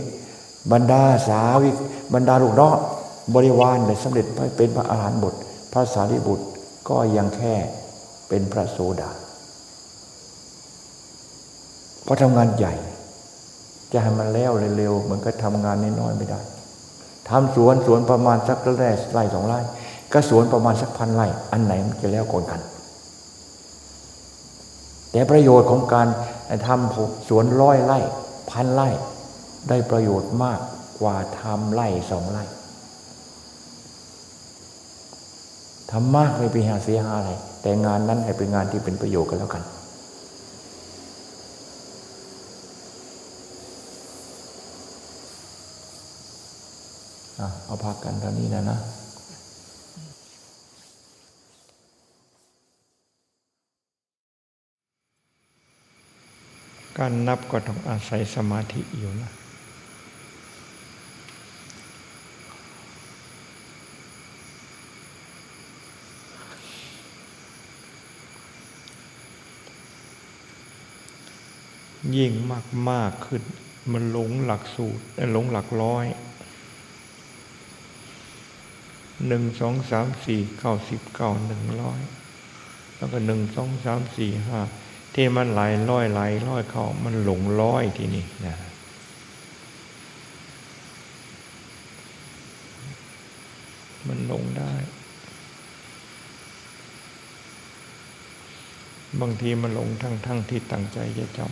บรรดาสาวิกบรรดาลูกน้องบริวารได้สำเร็จเป็นพระอรหันต์หมดพระสารีบุตรก็ยังแค่เป็นพระโสดาเพราะทำงานใหญ่จะให้มันแล้วเร็วๆเหมือนกับทำงานน้อยๆไม่ได้ทำสวนประมาณสักไร่2 ไร่ก็สวนประมาณสัก1,000 ไร่อันไหนมันจะแล้วก่อนกันแต่ประโยชน์ของการทำสวน100 ไร่1,000 ไร่ได้ประโยชน์มากกว่าทำไร่2 ไร่ทำมากไม่เป็นเสียหายอะไรแต่งานนั้นให้เป็นงานที่เป็นประโยชน์กันแล้วกันเอาพักกันตอนนี้นะการนับก็ต้องอาศัยสมาธิอยู่นะยิ่งมากขึ้นมันหลงหลักสูตรหลงหลักร้อย1 2 3 4 9 10 9 100แล้วก็1 2 3 4 5ที่มันหลายร้อยเข้ามันหลงร้อยทีนี้นะมันหลงได้บางทีมันหลงทั้งที่ตั้งใจจะจำ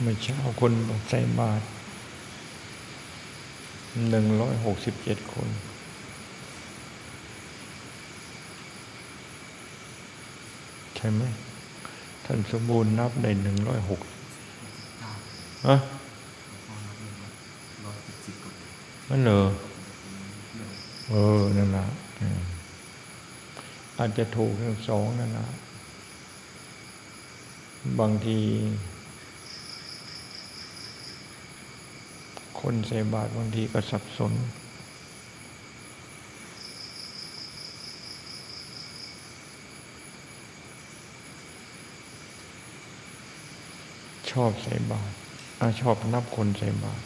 เมื่อเช้าคนใส่บาตร167 คนใช่ไหมท่านสมบูรณ์นับได้106นั่นเหรอนั่นแหละอาจจะถูกทั้งสองนั่นแหละบางทีคนใส่บาตรบางทีก็สับสนชอบใส่บาตรชอบนับคนใส่บาตร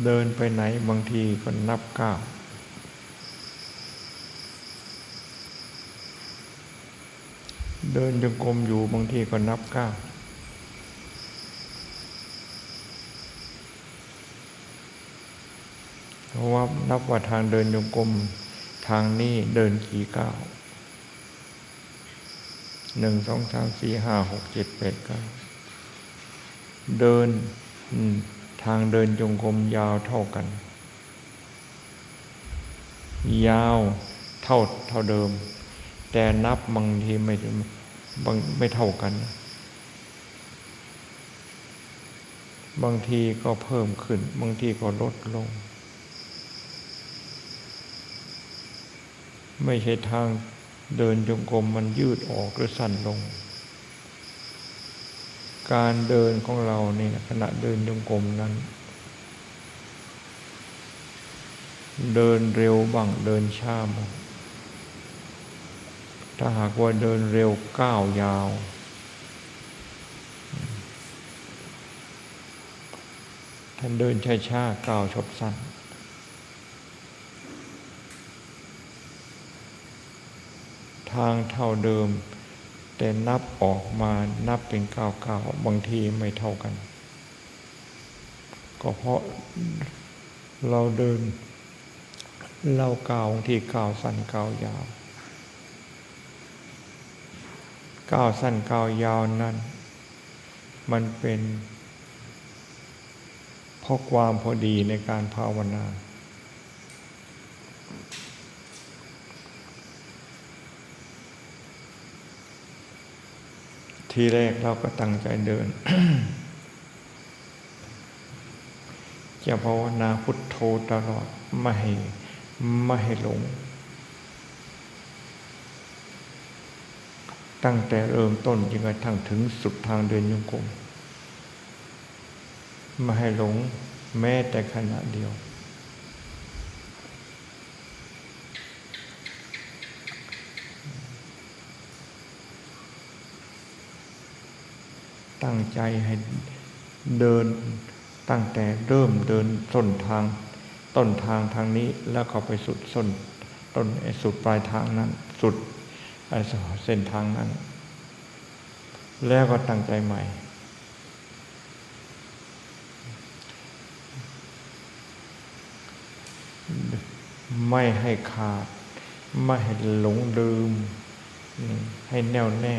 เดินไปไหนบางทีก็นับก้าวเดินจงกรมอยู่บางทีก็นับก้าวเพราะว่านับว่าทางเดินจงกรมทางนี้เดินกี่ก้าว1 2 3 4 5 6 7 8 9เดินทางเดินจงกรมยาวเท่ากัน ยาวเท่าเดิมแต่นับบางทีไม่เท่ากันบางทีก็เพิ่มขึ้นบางทีก็ลดลงไม่ใช่ทางเดินจงกรมมันยืดออกหรือสั้นลงการเดินของเราเนี่ยขณะเดินจงกรมนั้นเดินเร็วบ้างเดินช้าบ้างถ้าหากว่าเดินเร็วก้าวยาวท่านเดินช้าๆก้าวชบสั้นทางเท่าเดิมแต่นับออกมานับเป็นก้าวบางทีไม่เท่ากันก็เพราะเราเดินเราก้าวบางทีก้าวสั้นก้าวยาวก้าวสั้นก้าวยาวนั้นมันเป็นเพราะความพอดีในการภาวนาทีแรกเราก็ตั้งใจเดิน จะภาวนาพุทโธตลอดไม่ให้หลงตั้งแต่เริ่มต้นจนกระทั่งถึงสุดทางเดินจงกรมไม่ให้หลงแม้แต่ขณะเดียวตั้งใจให้เดินตั้งแต่เริ่มเดินต้นทางทางนี้แล้วเข้าไปสุดสุดปลายทางนั้นสุดเส้นทางนั้นแล้วก็ตั้งใจใหม่ไม่ให้ขาดไม่ให้หลงลืมให้แน่วแน่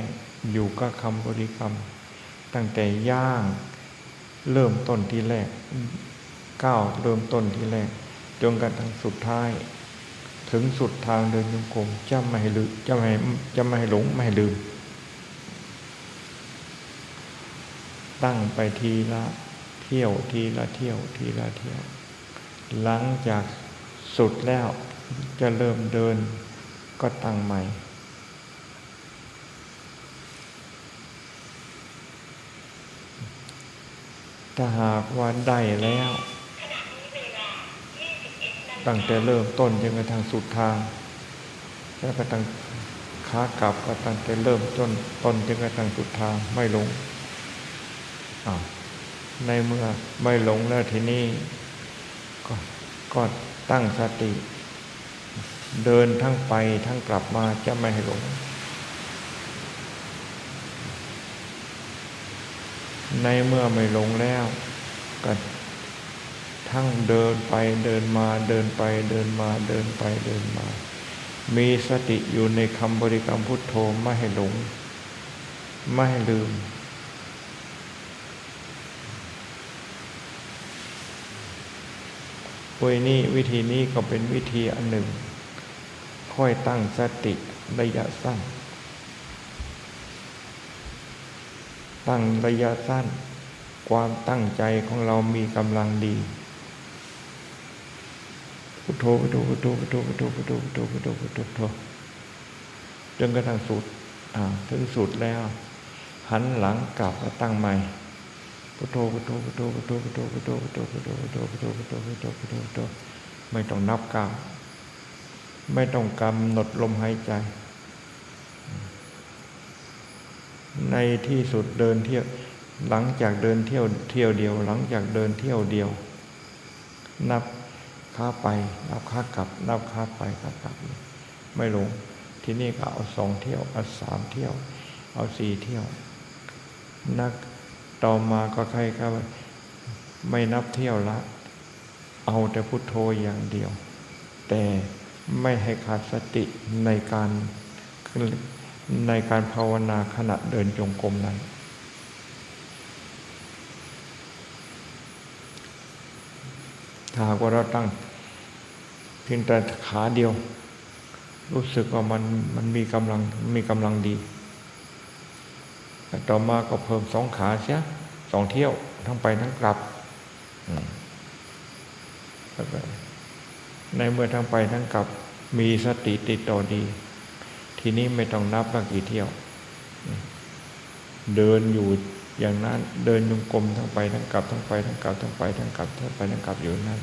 อยู่กับคำบริกรรมตั้งแต่ย่างเริ่มต้นที่แรกก้าวเริ่มต้นที่แรกจนกระทั่งสุดท้ายถึงสุดทางเดินจงกรมจะไม่ให้ลืมจะไม่ให้หลงไม่ให้ลืมตั้งไปทีละเที่ยวทีละเที่ยวทีละเที่ยวหลังจากสุดแล้วจะเริ่มเดินก็ตั้งใหม่ถ้าหากว่าได้แล้วตั้งแต่เริ่มต้นจนกระทั่งสุดทางแล้วก็ตั้งขากลับก็ตั้งแต่เริ่มต้นจนกระทั่งสุดทางไม่หลงในเมื่อไม่หลงแล้วทีนี้ก็ตั้งสติเดินทั้งไปทั้งกลับมาจะไม่ให้หลงในเมื่อไม่หลงแล้วก็ทั้งเดินไปเดินมาเดินไปเดินมาเดินไปเดินมามีสติอยู่ในคำบริกรรมพุทโธไม่ให้หลงไม่ให้ลืมวิธีนี้ก็เป็นวิธีอันหนึ่งค่อยตั้งสติระยะสั้นตั้งระยะสั้นความตั้งใจของเรามีกำลังดีพุทโธพุทโธพุทโธพุทโธพุทโธพุทโธพุทโธพุทโธพุทโธพุทโธจนกระทั่งสุดถึงสุดแล้วหันหลังกลับมาตั้งใหม่พุทโธพุทโธพุทโธพุทโธพุทโธพุทโธพุทโธพุทโธพุทโธพุทโธพุทโธพุทโธพุทโธพุทโธไม่ต้องนับก้าวไม่ต้องกำหนดลมหายใจในที่สุดเดินเที่ยวหลังจากเดินเที่ยวเดียวหลังจากเดินเที่ยวเดียวนับขาไปนับขากลับนับขาไปขากลับไม่ลงที่นี่ก็เอา2 เที่ยวเอา3 เที่ยวเอา4 เที่ยวนักต่อมาก็ใครก็ไม่นับเที่ยวละเอาแต่พุทโธอย่างเดียวแต่ไม่ให้ขาดสติในการภาวนาขณะเดินจงกรมนั้นถ้าหากว่าเราตั้ง พียงแต่ขาเดียวรู้สึกว่ามันมีกำลังดีแต่ต่อมาก็เพิ่ม2 ขาเสีย2 เที่ยวทั้งไปทั้งกลับในเมื่อทั้งไปทั้งกลับมีสติติดต่อดีทีนี้ไม่ต้องนับว่ากี่เที่ยวเดินอยู่อย่างนั้นเดินจงกรมทั้งไปทั้งกลับทั้งไปทั้งกลับทั้งไปทั้งกลับทั้งไปทั้งกลับอยู่นั้น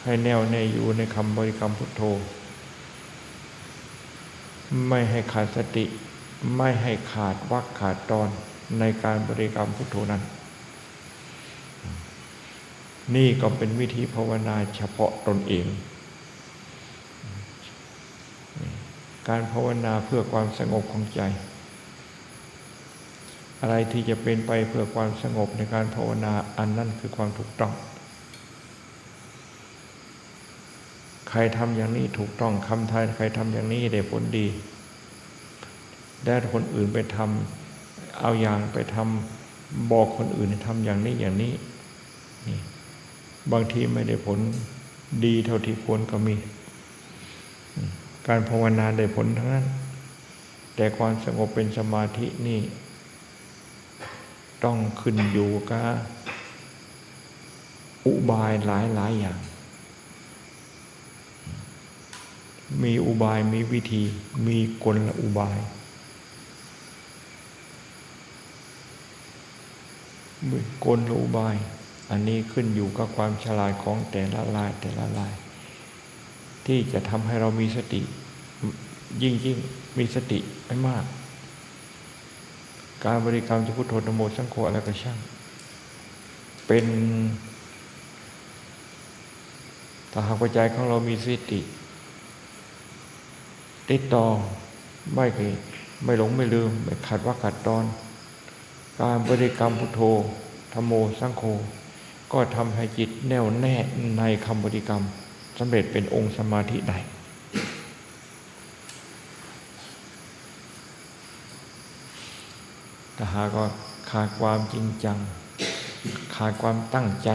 ให้แน่วแน่อยู่ในคำบริกรรมพุทโธไม่ให้ขาดสติไม่ให้ขาดวรรคขาดตอนในการบริกรรมพุทโธนั้นนี่ก็เป็นวิธีภาวนาเฉพาะตนเองการภาวนาเพื่อความสงบของใจอะไรที่จะเป็นไปเพื่อความสงบในการภาวนาอันนั้นคือความถูกต้องใครทำอย่างนี้ถูกต้องคำทายใครทำอย่างนี้ได้ผลดีได้คนอื่นไปทำเอาอย่างไปทำบอกคนอื่นให้ทำอย่างนี้อย่างนี้นี่บางทีไม่ได้ผลดีเท่าที่ควรก็มีการภาวนาได้ผลทั้งนั้นแต่ความสงบเป็นสมาธินี่ต้องขึ้นอยู่กับอุบายหลายอย่างมีอุบายมีวิธีมีกลอุบายกลอุบายอันนี้ขึ้นอยู่กับความฉลาดของแต่ละรายที่จะทำให้เรามีสติยิ่งมีสติไม่มากการบริกรรมจะพุทโธนะโมสังโฆอะไรก็ช่างเป็นถ้าหากว่าใจของเรามีสติติดต่อไม่หลงไม่ลืมไม่ขาดวรรคขาดตอนการบริกรรมพุทโธนะโมสังโฆก็ทำให้จิตแน่วแน่ในคำบริกรรมสำเร็จเป็นองค์สมาธิได้ถ้าหากว่าขาดความจริงจังขาดความตั้งใจ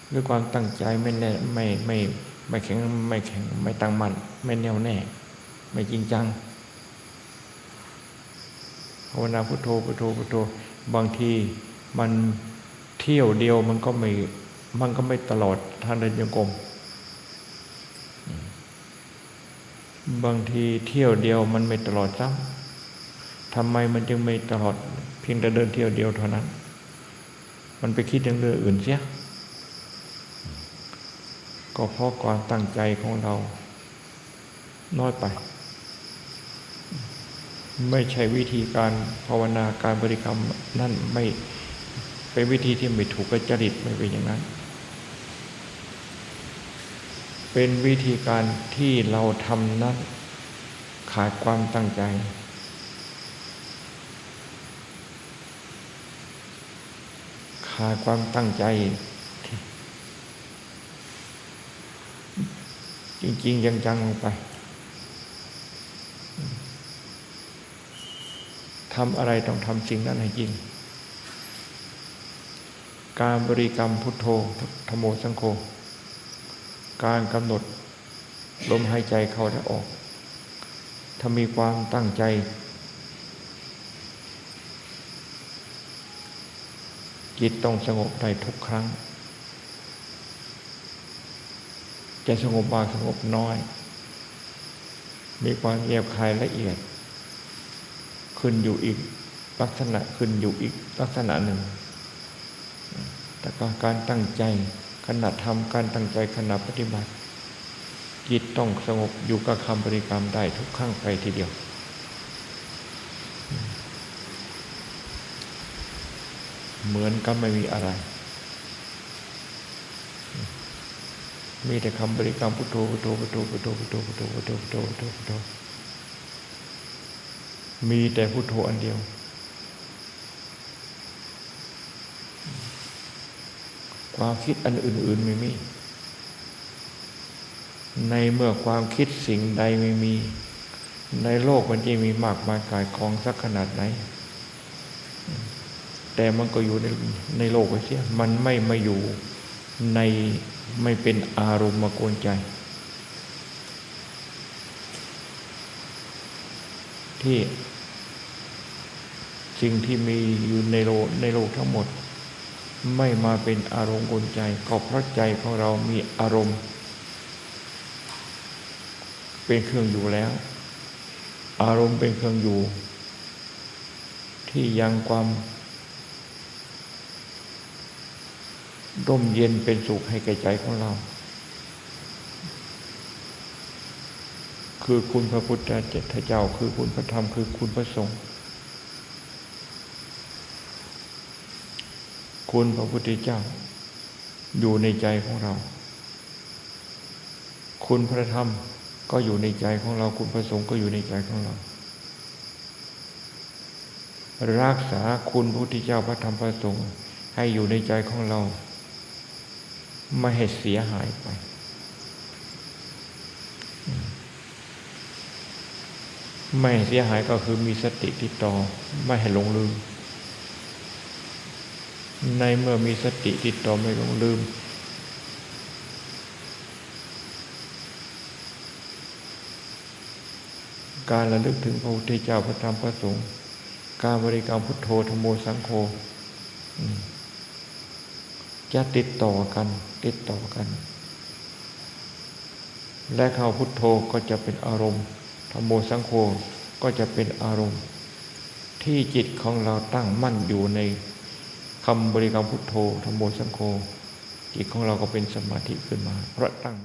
หรือความตั้งใจไม่แน่ไม่แข็งไม่ตั้งมั่นไม่แน่วแน่ไม่จริงจังภาวนาพุทโธบางทีมันเที่ยวเดียวมันก็ไม่ตลอดทางเดินจงกรมบางทีเที่ยวเดียวมันไม่ตลอดซ้ำทำไมมันจึงไม่ตลอดเพียงแต่เดินเที่ยวเดียวเท่านั้นมันไปคิดเรื่องอื่นเสียก็เพราะความตั้งใจของเราน้อยไปไม่ใช่วิธีการภาวนาการบริกรรมนั่นไม่เป็นวิธีที่ไม่ถูกกับจริตไม่เป็นอย่างนั้นเป็นวิธีการที่เราทำนั้นขาดความตั้งใจขาดความตั้งใจจริงๆจังๆลงไปทำอะไรต้องทำสิ่งนั้นให้จริงการบริกรรมพุทโธนะโมสังโฆการกำหนดลมหายใจเข้าและออกถ้ามีความตั้งใจจิตต้องสงบได้ทุกครั้งจะสงบมากสงบน้อยมีความแยบคายละเอียดขึ้นอยู่อีกลักษณะหนึ่งแต่ก็การตั้งใจขณะทำการตั้งใจขณะปฏิบัติจิตต้องสงบอยู่กับคำบริกรรมได้ทุกครั้งไปทีเดียวเหมือนกับไม่มีอะไรมีแต่คำบริกรรมพุทโธมีแต่พุทโธอันเดียวความคิดอันอื่นๆไม่มีในเมื่อความคิดสิ่งใดไม่มีในโลกมันจะมีมากมายกายกองสักขนาดไหนแต่มันก็อยู่ในโลกไว้เสียมันไม่มาอยู่ ในไม่เป็นอารมณ์มากวนใจที่สิ่งที่มีอยู่ในโลกทั้งหมดไม่มาเป็นอารมณ์กวนใจก็เพราะใจของเรามีอารมณ์เป็นเครื่องอยู่แล้วอารมณ์เป็นเครื่องอยู่ที่ยังความร่มเย็นเป็นสุขให้แก่ใจของเราคือคุณพระพุทธเจ้าคือคุณพระธรรมคือคุณพระสงฆ์คุณพระพุทธเจ้าอยู่ในใจของเราคุณพระธรรมก็อยู่ในใจของเราคุณพระสงฆ์ก็อยู่ในใจของเรารักษาคุณพระพุทธเจ้าพระธรรมพระสงฆ์ให้อยู่ในใจของเราไม่ให้เสียหายไปไม่เสียหายก็คือมีสติติดต่อไม่ให้หลงลืมในเมื่อมีสติติดต่อไม่หลงลืมการระลึกถึงพระพุทธเจ้าพระธรรมพระสงฆ์การบริกรรมพุทโธธัมโมสังโฆจะติดต่อกันและคำพุทโธก็จะเป็นอารมณ์ธัมโมสังโฆก็จะเป็นอารมณ์ที่จิตของเราตั้งมั่นอยู่ในคำบริกรรมพุทโธธัมโมสังโฆจิตของเราก็เป็นสมาธิขึ้นมาเพราะตั้ง